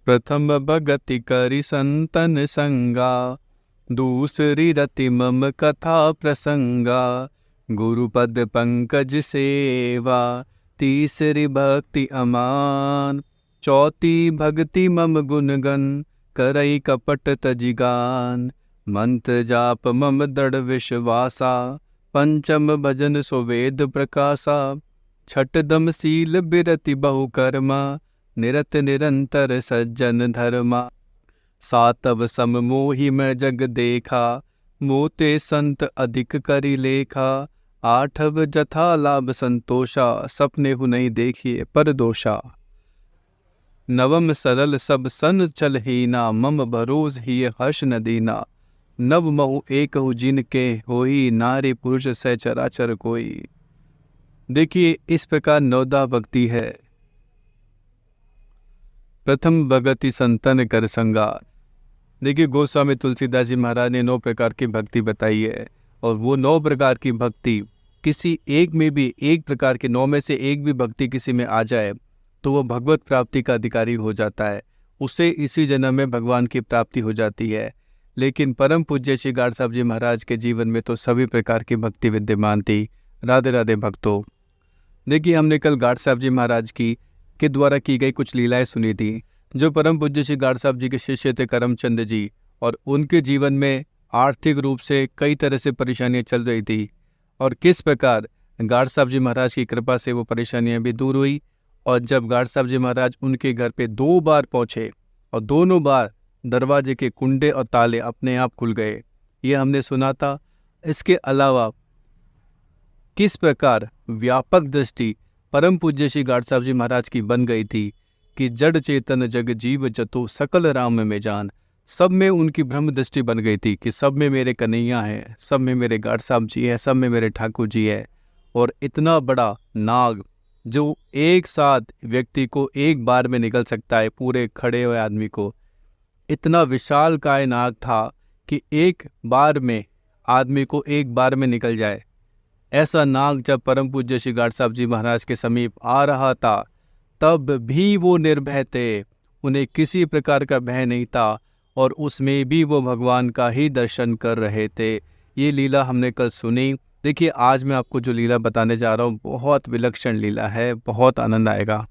प्रथम भगति करि संतन संगा, दूसरी रति मम कथा प्रसंगा। गुरुपद पंकज सेवा, तीसरी भक्ति अमान। चौथी भक्ति मम गुणगन, करई कपट तजिगान। मंत्र जाप मम दृढ़ विश्वासा, पंचम भजन सुवेद प्रकाशा। छठदम सील बिरति बहु कर्मा, निरत निरंतर सज्जन धर्मा। सातव सम मोहि मैं जग देखा, मोते संत अधिक करि लेखा। आठव जथा लाभ संतोषा, सपने हु नहीं देखिए पर दोषा। नवम सरल सब सन चल हीना, मम भरोस ही हर्ष न दीना। नव महु एक हु जिनके होई, नारी पुरुष सह चराचर कोई। देखिए इस प्रकार नवदा भक्ति है। प्रथम भगति संतन कर संगा। देखिए गोस्वामी तुलसीदास जी महाराज ने 9 प्रकार की भक्ति बताई है, और वो 9 प्रकार की भक्ति किसी एक में भी, एक प्रकार के 9 में से एक भी भक्ति किसी में आ जाए तो वो भगवत प्राप्ति का अधिकारी हो जाता है, उसे इसी जन्म में भगवान की प्राप्ति हो जाती है। लेकिन परम पूज्य श्री गाड साहब जी महाराज के जीवन में तो सभी प्रकार की भक्ति विद्यमान थी। राधे राधे भक्तों। देखिए हमने कल गाड साहब जी महाराज की के द्वारा की गई कुछ लीलाएं सुनी थी। जो परम पूज्य श्री गाड साहब जी के शिष्य थे करमचंद जी, और उनके जीवन में आर्थिक रूप से कई तरह से परेशानियां चल रही थी, और किस प्रकार गाड साहब जी महाराज की कृपा से वो परेशानियां भी दूर हुई। और जब गाड साहब जी महाराज उनके घर पे 2 बार पहुंचे और दोनों बार दरवाजे के कुंडे और ताले अपने आप खुल गए, ये हमने सुना था। इसके अलावा किस प्रकार व्यापक दृष्टि परम पूज्य श्री गाड साहब जी महाराज की बन गई थी कि जड़ चेतन जग जीव जतो, सकल राम में जान। सब में उनकी ब्रह्म दृष्टि बन गई थी कि सब में मेरे कन्हैया है, सब में मेरे गाड साहब जी है, सब में मेरे ठाकुर जी है। और इतना बड़ा नाग जो एक साथ व्यक्ति को एक बार में निकल सकता है, पूरे खड़े हुए आदमी को, इतना विशाल काय नाग था कि एक बार में आदमी को एक बार में निकल जाए। ऐसा नाग जब परम पूज्य श्री गाड साहब जी महाराज के समीप आ रहा था तब भी वो निर्भय थे, उन्हें किसी प्रकार का भय नहीं था, और उसमें भी वो भगवान का ही दर्शन कर रहे थे। ये लीला हमने कल सुनी। देखिए आज मैं आपको जो लीला बताने जा रहा हूँ बहुत विलक्षण लीला है, बहुत आनंद आएगा।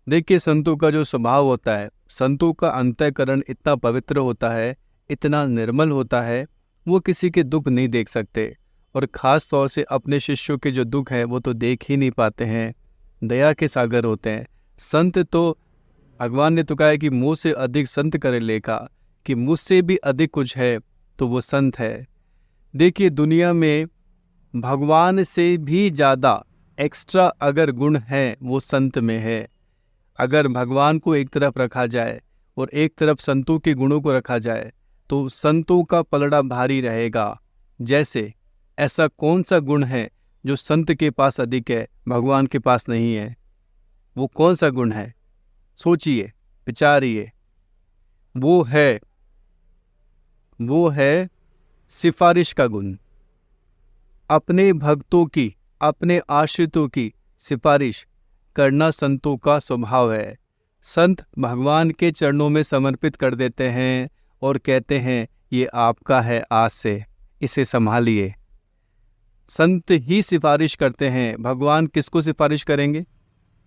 देखिए संतों का जो स्वभाव होता है, संतों का अंतःकरण इतना पवित्र होता है, इतना निर्मल होता है, वो किसी के दुख नहीं देख सकते, और ख़ास तौर से अपने शिष्यों के जो दुख हैं वो तो देख ही नहीं पाते हैं। दया के सागर होते हैं संत। तो भगवान ने तो कहा है कि मुँह से अधिक संत करे लेखा, कि मुझसे भी अधिक कुछ है तो वो संत है। देखिए दुनिया में भगवान से भी ज़्यादा एक्स्ट्रा अगर गुण है वो संत में है। अगर भगवान को एक तरफ रखा जाए और एक तरफ संतों के गुणों को रखा जाए तो संतों का पलड़ा भारी रहेगा। जैसे ऐसा कौन सा गुण है जो संत के पास अधिक है, भगवान के पास नहीं है? वो कौन सा गुण है? सोचिए, विचारिए। वो है सिफारिश का गुण। अपने भक्तों की, अपने आश्रितों की सिफारिश करना संतों का स्वभाव है। संत भगवान के चरणों में समर्पित कर देते हैं और कहते हैं ये आपका है, आज से इसे संभालिए। संत ही सिफारिश करते हैं। भगवान किसको सिफारिश करेंगे?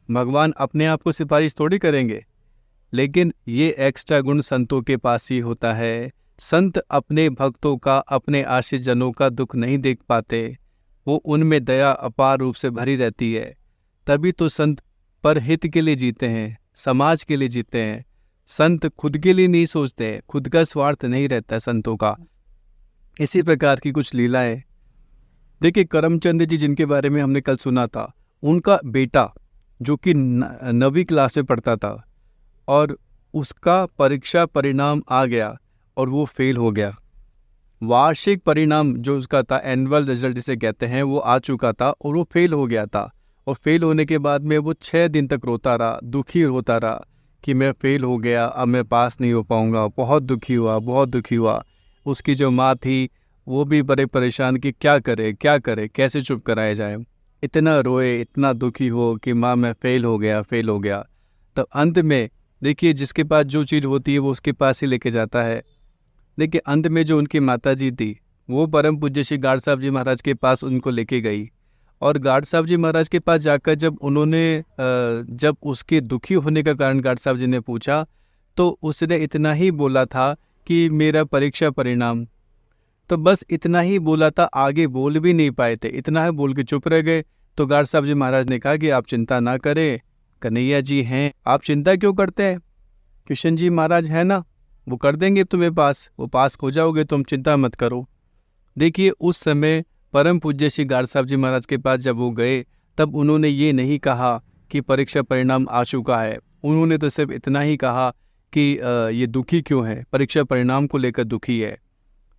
भगवान अपने आप को सिफारिश थोड़ी करेंगे। लेकिन ये एक्स्ट्रा गुण संतों के पास ही होता है। संत अपने भक्तों का, अपने आश्रित जनों का दुख नहीं देख पाते, वो उनमें दया अपार रूप से भरी रहती है। तभी तो संत परहित के लिए जीते हैं, समाज के लिए जीते हैं। संत खुद के लिए नहीं सोचते हैं, खुद का स्वार्थ नहीं रहता संतों का। इसी प्रकार की कुछ लीलाएं। देखिए करमचंद जी जिनके बारे में हमने कल सुना था, उनका बेटा जो कि 9वीं क्लास में पढ़ता था और उसका परीक्षा परिणाम आ गया और वो फेल हो गया। वार्षिक परिणाम जो उसका था, एनुअल रिजल्ट जिसे कहते हैं, वो आ चुका था और वो फेल हो गया था। और फेल होने के बाद में वो 6 दिन तक रोता रहा, दुखी होता रहा कि मैं फेल हो गया, अब मैं पास नहीं हो पाऊंगा। बहुत दुखी हुआ, बहुत दुखी हुआ। उसकी जो माँ थी वो भी बड़े परेशान कि क्या करे, कैसे चुप कराया जाए। इतना रोए, इतना दुखी हो कि माँ मैं फेल हो गया। तब अंत में देखिए, जिसके पास जो चीज़ होती है वो उसके पास ही लेके जाता है। देखिए, अंत में जो उनकी माताजी थी वो परम पूज्य श्री गाड साहब जी महाराज के पास उनको लेके गई, और गाड साहब जी महाराज के पास जाकर जब उन्होंने जब उसके दुखी होने का कारण गाड साहब जी ने पूछा, तो उसने इतना ही बोला था कि मेरा परीक्षा परिणाम। तो बस इतना ही बोला था, आगे बोल भी नहीं पाए थे, इतना ही बोल के चुप रह गए। तो गाड साहब जी महाराज ने कहा कि आप चिंता ना करें, कन्हैया जी हैं, आप चिंता क्यों करते हैं, किशन जी महाराज है ना, वो कर देंगे तुम्हें पास, वो पास हो जाओगे, तुम चिंता मत करो। देखिए, उस समय परम पूज्य श्री गाड साहब जी महाराज के पास जब वो गए, तब उन्होंने ये नहीं कहा कि परीक्षा परिणाम आ चुका है, उन्होंने तो सिर्फ इतना ही कहा कि ये दुखी क्यों है, परीक्षा परिणाम को लेकर दुखी है।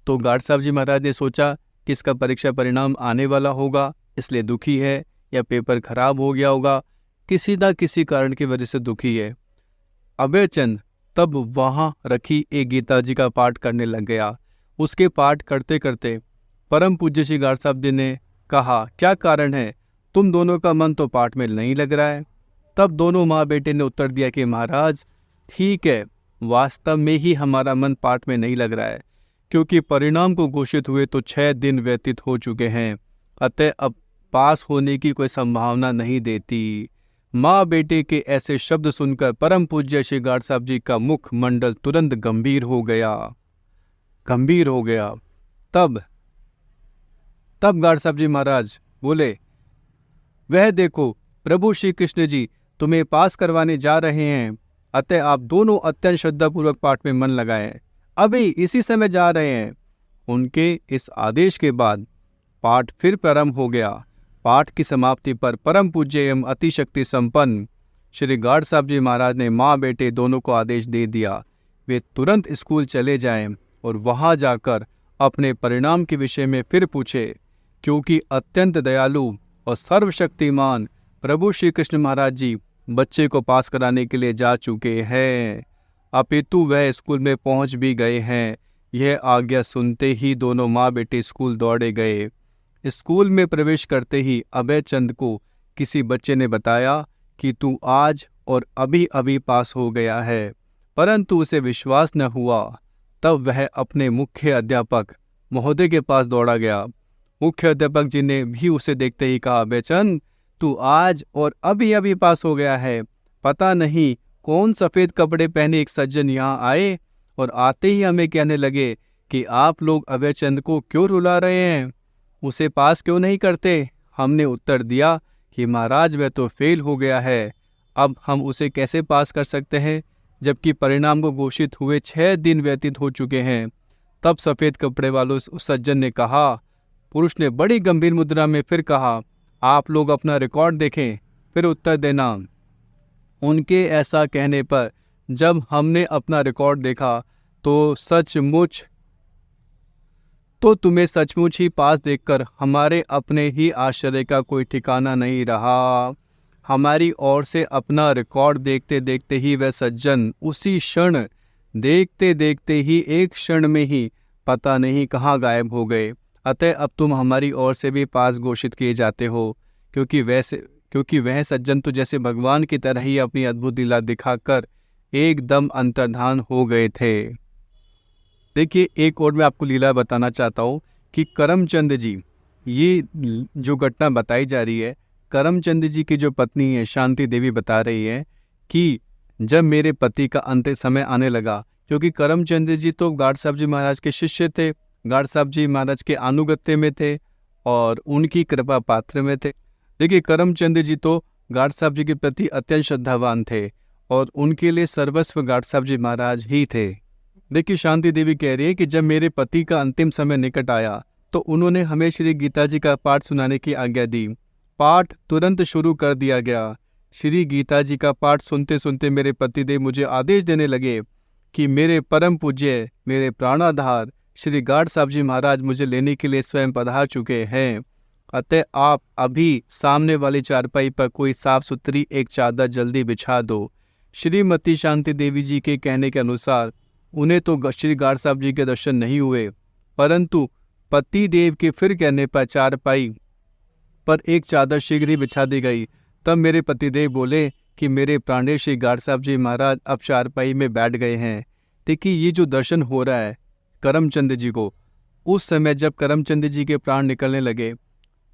तो गाड साहब जी महाराज ने सोचा कि इसका परीक्षा परिणाम आने वाला होगा इसलिए दुखी है, या पेपर खराब हो गया होगा, किसी ना किसी कारण की वजह से दुखी है। अभयचंद तब वहाँ रखी एक गीता जी का पाठ करने लग गया। उसके पाठ करते करते परम पूज्य श्री गाड साहब जी ने कहा, क्या कारण है, तुम दोनों का मन तो पाठ में नहीं लग रहा है। तब दोनों माँ बेटे ने उत्तर दिया कि महाराज ठीक है, वास्तव में ही हमारा मन पाठ में नहीं लग रहा है, क्योंकि परिणाम को घोषित हुए तो 6 दिन व्यतीत हो चुके हैं, अतः अब पास होने की कोई संभावना नहीं देती। माँ बेटे के ऐसे शब्द सुनकर परम पूज्य श्री गाड साहब जी का मुख मंडल तुरंत गंभीर हो गया। तब गाड साहब जी महाराज बोले, वह देखो प्रभु श्री कृष्ण जी तुम्हें पास करवाने जा रहे हैं, अतः आप दोनों अत्यंत श्रद्धापूर्वक पाठ में मन लगाएं, अभी इसी समय जा रहे हैं। उनके इस आदेश के बाद पाठ फिर प्रारंभ हो गया। पाठ की समाप्ति पर परम पूज्य एवं अतिशक्ति संपन्न श्री गाड साहब जी महाराज ने माँ बेटे दोनों को आदेश दे दिया, वे तुरंत स्कूल चले जाएं और वहां जाकर अपने परिणाम के विषय में फिर पूछे, क्योंकि अत्यंत दयालु और सर्वशक्तिमान प्रभु श्री कृष्ण महाराज जी बच्चे को पास कराने के लिए जा चुके हैं, अपितु वह स्कूल में पहुंच भी गए हैं। यह आज्ञा सुनते ही दोनों माँ बेटे स्कूल दौड़े गए। स्कूल में प्रवेश करते ही अभयचंद को किसी बच्चे ने बताया कि तू आज और अभी अभी पास हो गया है, परंतु उसे विश्वास न हुआ। तब वह अपने मुख्य अध्यापक महोदय के पास दौड़ा गया। मुख्य अध्यापक जी ने भी उसे देखते ही कहा, अभयचंद तू आज और अभी अभी पास हो गया है, पता नहीं कौन सफ़ेद कपड़े पहने एक सज्जन यहाँ आए और आते ही हमें कहने लगे कि आप लोग अभयचंद को क्यों रुला रहे हैं, उसे पास क्यों नहीं करते। हमने उत्तर दिया कि महाराज वह तो फेल हो गया है, अब हम उसे कैसे पास कर सकते हैं, जबकि परिणाम को घोषित हुए 6 दिन व्यतीत हो चुके हैं। तब सफ़ेद कपड़े वालों उस सज्जन ने कहा, पुरुष ने बड़ी गंभीर मुद्रा में फिर कहा, आप लोग अपना रिकॉर्ड देखें फिर उत्तर देना। उनके ऐसा कहने पर जब हमने अपना रिकॉर्ड देखा तो तुम्हें सचमुच ही पास देखकर हमारे अपने ही आश्चर्य का कोई ठिकाना नहीं रहा। हमारी ओर से अपना रिकॉर्ड देखते देखते ही वह सज्जन उसी क्षण, देखते देखते ही एक क्षण में ही पता नहीं कहाँ गायब हो गए। अतः अब तुम हमारी ओर से भी पास घोषित किए जाते हो, क्योंकि वह सज्जन तो जैसे भगवान की तरह ही अपनी अद्भुत लीला दिखाकर एकदम अंतर्धान हो गए थे। देखिए, एक और मैं आपको लीला बताना चाहता हूँ कि करमचंद जी, ये जो घटना बताई जा रही है, करमचंद जी की जो पत्नी है शांति देवी बता रही है कि जब मेरे पति का अंतिम समय आने लगा, क्योंकि करमचंद जी तो गाड साहब जी महाराज के शिष्य थे, गाड साहब जी महाराज के अनुगत्य में थे और उनकी कृपा पात्र में थे। देखिए, करमचंद जी तो गाड साहब जी के प्रति अत्यंत श्रद्धावान थे और उनके लिए सर्वस्व गाड साहब जी महाराज ही थे। देखिए, शांति देवी कह रही है कि जब मेरे पति का अंतिम समय निकट आया तो उन्होंने हमें श्री गीता जी का पाठ सुनाने की आज्ञा दी। पाठ तुरंत शुरू कर दिया गया। श्री गीता जी का पाठ सुनते सुनते मेरे पतिदेव मुझे आदेश देने लगे कि मेरे परम पूज्य, मेरे प्राणाधार श्री गाड साहब जी महाराज मुझे लेने के लिए स्वयं पधार चुके हैं, अतः आप अभी सामने वाली चारपाई पर कोई साफ सुथरी एक चादर जल्दी बिछा दो। श्रीमती शांति देवी जी के कहने के अनुसार उन्हें तो श्री गाड साहब जी के दर्शन नहीं हुए, परंतु पति देव के फिर कहने पर चारपाई पर एक चादर शीघ्र ही बिछा दी गई। तब मेरे पतिदेव बोले कि मेरे प्राणेश श्री गाड साहब जी महाराज अब चारपाई में बैठ गए हैं। देखिए ये जो दर्शन हो रहा है करमचंद जी को, उस समय जब करमचंद जी के प्राण निकलने लगे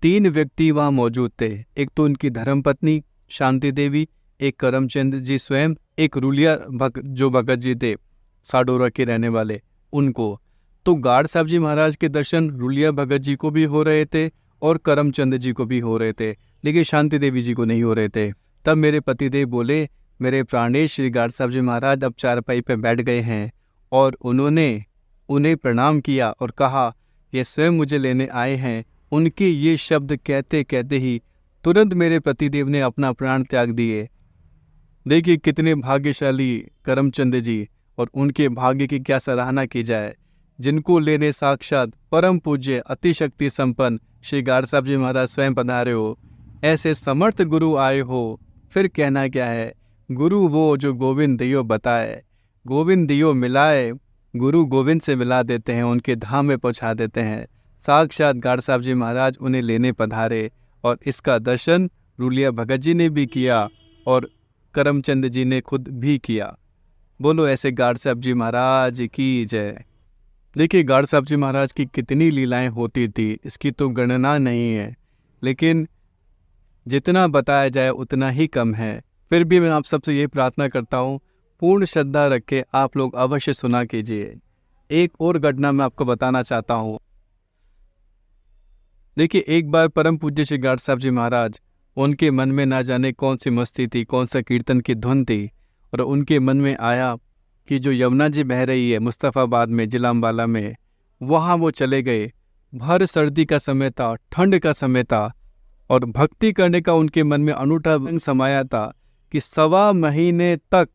3 व्यक्ति वहाँ मौजूद थे। एक तो उनकी धर्मपत्नी शांति देवी, एक करमचंद जी स्वयं, एक रुलिया जो भगत जी थे साडोरा के रहने वाले, उनको। तो गाड साहब जी महाराज के दर्शन रुलिया भगत जी को भी हो रहे थे और करमचंद जी को भी हो रहे थे, लेकिन शांति देवी जी को नहीं हो रहे थे। तब मेरे पतिदेव बोले, मेरे प्राणेश श्री गाड साहब जी महाराज अब चारपाई पर बैठ गए हैं, और उन्होंने उन्हें प्रणाम किया और कहा ये स्वयं मुझे लेने आए हैं। उनके ये शब्द कहते कहते ही तुरंत मेरे पतिदेव ने अपना प्राण त्याग दिए। देखिए कितने भाग्यशाली करमचंद जी, और उनके भाग्य की क्या सराहना की जाए, जिनको लेने साक्षात परम पूज्य अतिशक्ति संपन्न श्री गाड साहब जी महाराज स्वयं पधारे हो। ऐसे समर्थ गुरु आए हो, फिर कहना क्या है। गुरु वो जो गोविंद दियो बताए, गोविंद दियो मिलाए, गुरु गोविंद से मिला देते हैं, उनके धाम में पहुंचा देते हैं। साक्षात गाड साहब जी महाराज उन्हें लेने पधारे, और इसका दर्शन रुलिया भगत जी ने भी किया और करमचंद जी ने खुद भी किया। बोलो ऐसे गाड साहब जी महाराज की जय। देखिए गाड साहब जी महाराज की कितनी लीलाएं होती थी, इसकी तो गणना नहीं है, लेकिन जितना बताया जाए उतना ही कम है। फिर भी मैं आप सबसे ये प्रार्थना करता हूँ, पूर्ण श्रद्धा रख के आप लोग अवश्य सुना कीजिए। एक और घटना मैं आपको बताना चाहता हूँ। देखिए एक बार परम पूज्य श्री गाड साहब जी महाराज, उनके मन में ना जाने कौन सी मस्ती थी, कौन सा कीर्तन की धुन थी, और उनके मन में आया कि जो यमुना जी बह रही है मुस्तफ़ाबाद में, जिला अम्बाला में, वहाँ वो चले गए। भर सर्दी का समय था, ठंड का समय था, और भक्ति करने का उनके मन में अनूठा रंग समाया था कि 1.25 महीने तक,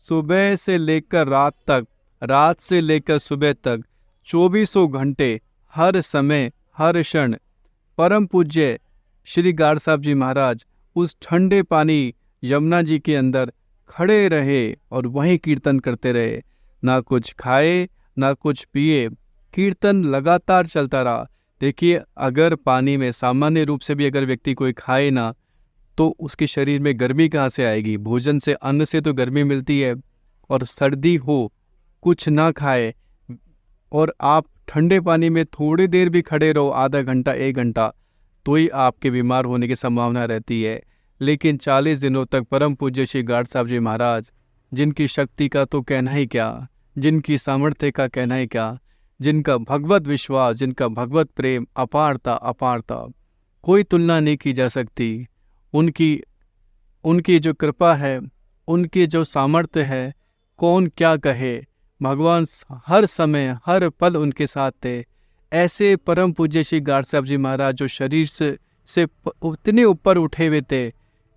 सुबह से लेकर रात तक, रात से लेकर सुबह तक, 24 घंटे, हर समय हर क्षण परम पूज्य श्री गाड साहब जी महाराज उस ठंडे पानी यमुना जी के अंदर खड़े रहे और वहीं कीर्तन करते रहे। ना कुछ खाए ना कुछ पिए, कीर्तन लगातार चलता रहा। देखिए अगर पानी में सामान्य रूप से भी अगर व्यक्ति कोई खाए ना, तो उसके शरीर में गर्मी कहाँ से आएगी। भोजन से, अन्न से तो गर्मी मिलती है, और सर्दी हो, कुछ ना खाए और आप ठंडे पानी में थोड़ी देर भी खड़े रहो, आधा घंटा 1 घंटा, तो ही आपके बीमार होने की संभावना रहती है। लेकिन 40 दिनों तक परम पूज्य श्री गाड साहब जी महाराज, जिनकी शक्ति का तो कहना ही क्या, जिनकी सामर्थ्य का कहना ही क्या, जिनका भगवत विश्वास, जिनका भगवत प्रेम अपार था, कोई तुलना नहीं की जा सकती। उनकी जो कृपा है, उनकी जो सामर्थ्य है, कौन क्या कहे। भगवान हर समय हर पल उनके साथ थे। ऐसे परम पूज्य श्री गाड साहब जी महाराज जो शरीर से इतने ऊपर उठे हुए थे,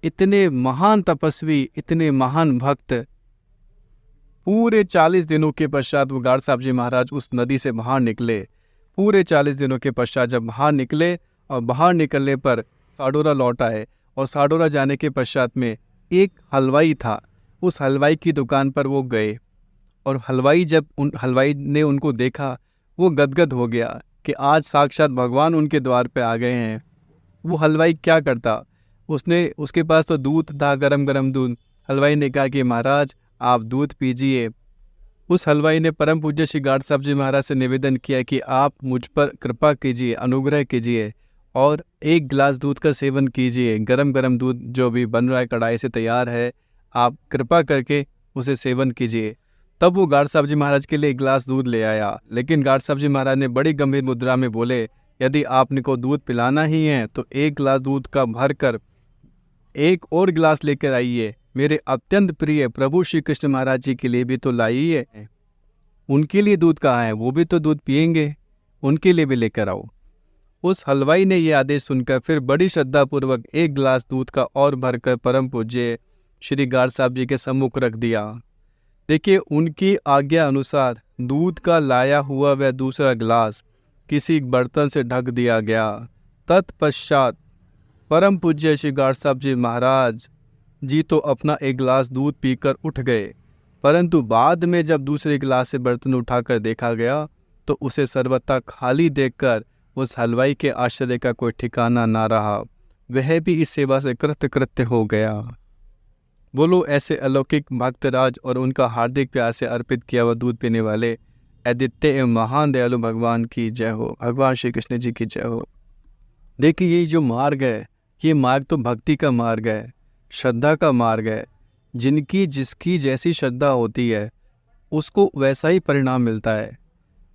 इतने महान तपस्वी, इतने महान भक्त, पूरे 40 दिनों के पश्चात वो गाड साहब जी महाराज उस नदी से बाहर निकले। पूरे 40 दिनों के पश्चात जब बाहर निकले, और बाहर निकलने पर साडोरा लौट आए, और साडोरा जाने के पश्चात में एक हलवाई था, उस हलवाई की दुकान पर वो गए, और हलवाई ने उनको देखा, वो गदगद हो गया कि आज साक्षात भगवान उनके द्वार पे आ गए हैं। वो हलवाई क्या करता, उसके पास तो दूध था, गरम गरम दूध। हलवाई ने कहा कि महाराज आप दूध पीजिए। उस हलवाई ने परम पूज्य श्री गाड साहब जी महाराज से निवेदन किया कि आप मुझ पर कृपा कीजिए, अनुग्रह कीजिए, और 1 गिलास दूध का सेवन कीजिए। गरम गरम दूध जो भी बन रहा है, कढ़ाई से तैयार है, आप कृपा करके उसे सेवन कीजिए। तब वो गाड साहब जी महाराज के लिए 1 गिलास दूध ले आया, लेकिन गाड साहब जी महाराज ने बड़ी गंभीर मुद्रा में बोले, यदि आपने को दूध पिलाना ही है तो 1 गिलास दूध का भर कर 1 और गिलास लेकर आइए। मेरे अत्यंत प्रिय प्रभु श्री कृष्ण महाराज जी के लिए भी तो लाइए, उनके लिए दूध कहाँ है, वो भी तो दूध पिएंगे, उनके लिए भी लेकर आओ। उस हलवाई ने ये आदेश सुनकर फिर बड़ी श्रद्धापूर्वक 1 गिलास दूध का और भरकर परम पूज्य श्री गाड साहब जी के सम्मुख रख दिया। देखिए उनकी आज्ञा अनुसार दूध का लाया हुआ वह दूसरा गिलास किसी बर्तन से ढक दिया गया। तत्पश्चात परम पूज्य श्री गाड साहब जी महाराज जी तो अपना 1 गिलास दूध पीकर उठ गए, परंतु बाद में जब दूसरे गिलास से बर्तन उठाकर देखा गया तो उसे सर्वथा खाली देखकर उस हलवाई के आश्चर्य का कोई ठिकाना ना रहा। वह भी इस सेवा से कृतकृत्य हो गया। बोलो ऐसे अलौकिक भक्तराज और उनका हार्दिक प्यार से अर्पित किया हुआ दूध पीने वाले आदित्य एवं महान दयालु भगवान की जय हो, भगवान श्री कृष्ण जी की जय हो। देखिए ये जो मार्ग है, ये मार्ग तो भक्ति का मार्ग है, श्रद्धा का मार्ग है। जिनकी जिसकी जैसी श्रद्धा होती है उसको वैसा ही परिणाम मिलता है।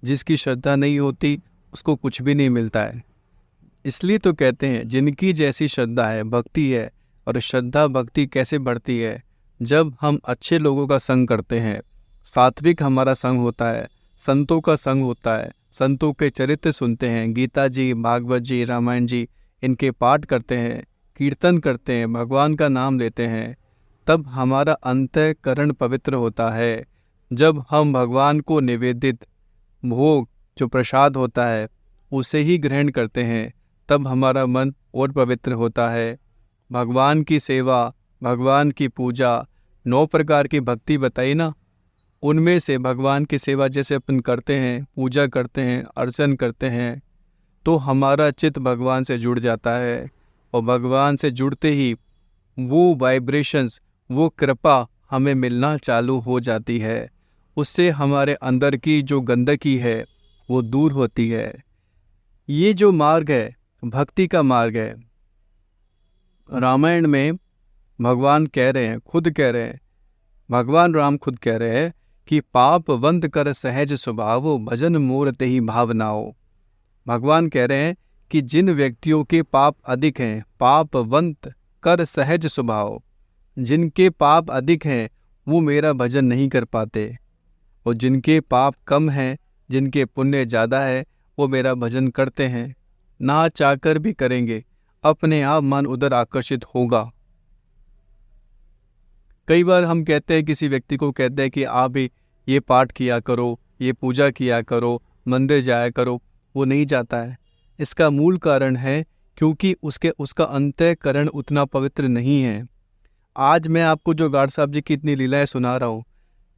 जिसकी श्रद्धा नहीं होती उसको कुछ भी नहीं मिलता है। इसलिए तो कहते हैं जिनकी जैसी श्रद्धा है, भक्ति है। और श्रद्धा भक्ति कैसे बढ़ती है? जब हम अच्छे लोगों का संग करते हैं, सात्विक हमारा संग होता है, संतों का संग होता है, संतों के चरित्र सुनते हैं, गीता जी, भागवत जी, रामायण जी, इनके पाठ करते हैं, कीर्तन करते हैं, भगवान का नाम लेते हैं, तब हमारा अंतःकरण पवित्र होता है। जब हम भगवान को निवेदित भोग जो प्रसाद होता है उसे ही ग्रहण करते हैं, तब हमारा मन और पवित्र होता है। भगवान की सेवा, भगवान की पूजा, 9 प्रकार की भक्ति बताई ना, उनमें से भगवान की सेवा जैसे अपन करते हैं, पूजा करते हैं, अर्चन करते हैं, तो हमारा चित्त भगवान से जुड़ जाता है। और भगवान से जुड़ते ही वो वाइब्रेशंस, वो कृपा हमें मिलना चालू हो जाती है। उससे हमारे अंदर की जो गंदगी है वो दूर होती है। ये जो मार्ग है भक्ति का मार्ग है। रामायण में भगवान कह रहे हैं, खुद कह रहे हैं, भगवान राम खुद कह रहे हैं कि पाप वंत कर सहज स्वभावो, भजन मोर तेहि भावनाओ। भगवान कह रहे हैं कि जिन व्यक्तियों के पाप अधिक हैं, पाप वंत कर सहज स्वभाव, जिनके पाप अधिक हैं वो मेरा भजन नहीं कर पाते। और जिनके पाप कम हैं, जिनके पुण्य ज़्यादा है, वो मेरा भजन करते हैं। ना चाहकर भी करेंगे, अपने आप मन उधर आकर्षित होगा। कई बार हम कहते हैं, किसी व्यक्ति को कहते हैं कि आप भी ये पाठ किया करो, ये पूजा किया करो, मंदिर जाया करो, वो नहीं जाता है। इसका मूल कारण है क्योंकि उसका अंतःकरण उतना पवित्र नहीं है। आज मैं आपको जो गार्ड साहब जी की इतनी लीलाएं सुना रहा हूँ,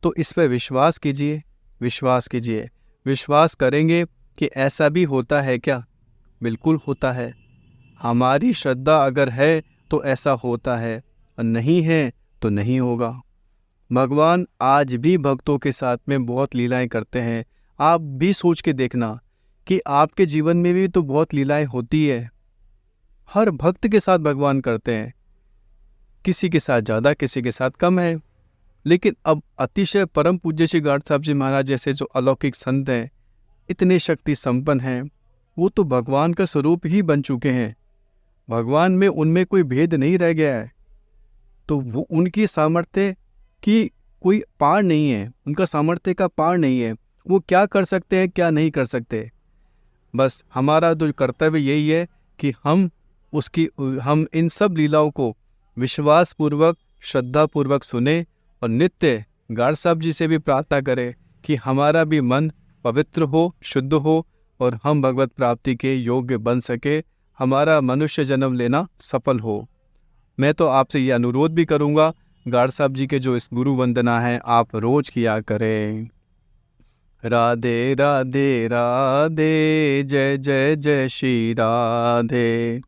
तो इस पर विश्वास कीजिए, विश्वास कीजिए। विश्वास करेंगे कि ऐसा भी होता है क्या? बिल्कुल होता है। हमारी श्रद्धा अगर है तो ऐसा होता है, और नहीं है तो नहीं होगा। भगवान आज भी भक्तों के साथ में बहुत लीलाएं करते हैं। आप भी सोच के देखना कि आपके जीवन में भी तो बहुत लीलाएं होती है। हर भक्त के साथ भगवान करते हैं, किसी के साथ ज़्यादा, किसी के साथ कम है। लेकिन अब अतिशय परम पूज्य श्री गार्ड साहब जी महाराज जैसे जो अलौकिक संत हैं, इतने शक्ति संपन्न हैं, वो तो भगवान का स्वरूप ही बन चुके हैं। भगवान में उनमें कोई भेद नहीं रह गया है। तो वो उनकी सामर्थ्य की कोई पार नहीं है, उनका सामर्थ्य का पार नहीं है। वो क्या कर सकते हैं, क्या नहीं कर सकते। बस हमारा जो कर्तव्य यही है कि हम इन सब लीलाओं को विश्वासपूर्वक, श्रद्धापूर्वक सुने और नित्य गार्ड साहब जी से भी प्रार्थना करें कि हमारा भी मन पवित्र हो, शुद्ध हो और हम भगवत प्राप्ति के योग्य बन सके, हमारा मनुष्य जन्म लेना सफल हो। मैं तो आपसे ये अनुरोध भी करूँगा, गार्ड साहब जी के जो इस गुरु वंदना है आप रोज किया करें। राधे राधे राधे, जय जय जय श्री राधे।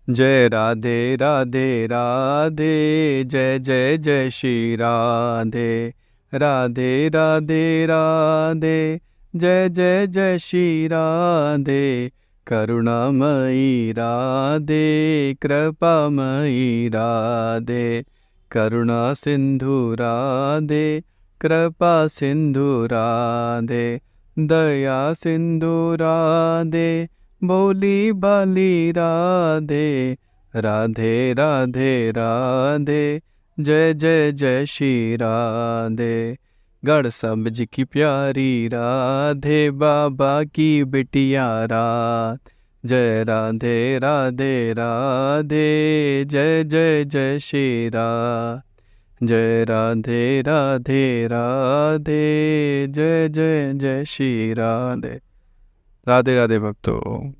जय राधे राधे राधे, जय जय जय श्री राधे। राधे राधे राधे, जय जय जय श्री राधे। करुणामयी राधे, कृपामयी राधे। करुणा सिंधु राधे, कृपा सिंधु राधे। दया सिंधु राधे, भोली भाली राधे। राधे राधे राधे, जय जय जय श्री राधे। गढ़ सब जी की प्यारी राधे, बाबा की बिटिया रात। जय राधे राधे राधे, जय जय जय श्री राधे। जय राधे राधे राधे, जय जय जय श्री राधे। राधे राधे भक्तों।